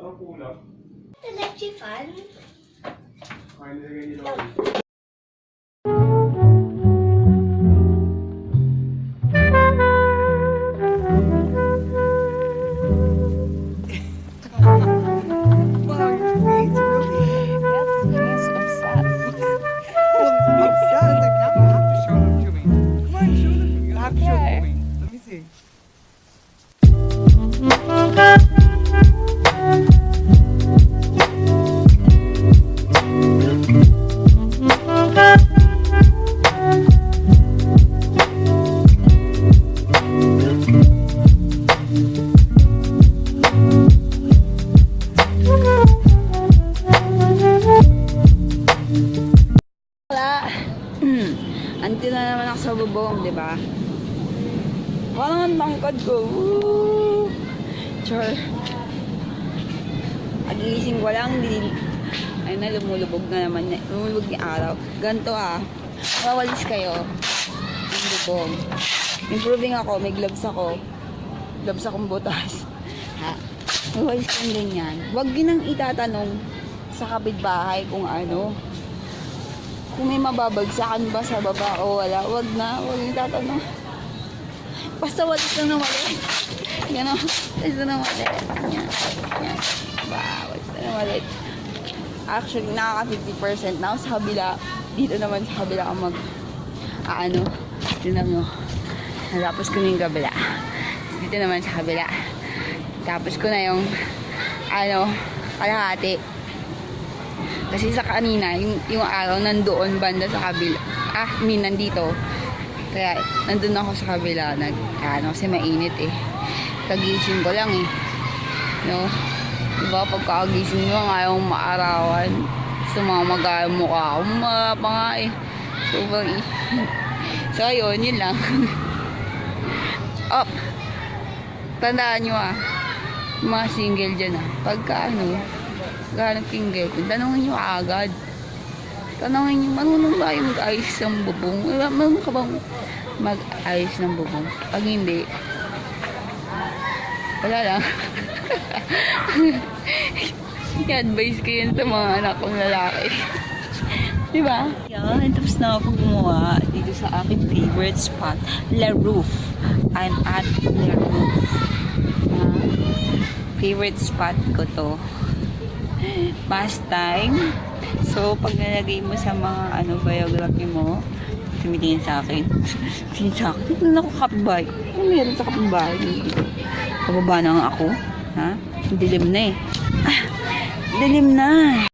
Anong kulang? Electric fan? Kaya nilagay nila. Andito na naman ako sa bubong, di ba? Parang ang tangkad ko. Woo! Char. Agising ko lang, ay na, lumulubog na naman. Lumulubog ni araw. Ganto mawalis kayo. Ang bubong. Improving ako, may gloves ako. Gloves akong butas. Mawalis kang ganyan. Huwag ginang itatanong sa kapitbahay kung ano. Kung may mababagsakan ba sa baba o wala, wag yung tatanong. Basta walis lang na walis. Gano'n, walis lang na walis. Yan. Wow, walis lang na walis. Actually, nakaka 50% na ako sa kabila. Dito naman sa kabila ako tinan mo. Natapos ko na yung kabila. Dito naman sa kabila. Tapos ko na yung, kalahati. Kasi sa kanina, yung araw nandoon banda sa kabila. Nandito. Kaya nandun ako sa kabila. Kasi mainit eh. Kagising ko lang eh. No? Diba, pagkagising mo, ngayong maarawan. Gusto mga magayang mukha. Pa nga eh. So, ayun, yun lang. Tandaan nyo yung mga single dyan pagka ganap single, tanongin nyo agad. Tanongin nyo, marunong ba yung mag-ayos ng bubong? Marunong ka bang mag-ayos ng bubong? Pag hindi, wala lang. I-advise ko yan sa mga anak kong lalaki. Diba? Yan, tapos na ako gumawa dito sa aking favorite spot, La Roof. I'm at La Roof. Favorite spot ko to. Pastime. So, pag nalagay mo sa mga biography mo, tumitingin sa akin. Tingin sa akin. Ito na ako kapitbahay. Ano meron sa kapitbahay? Pababa na nga ako. Dilim na eh. Dilim na.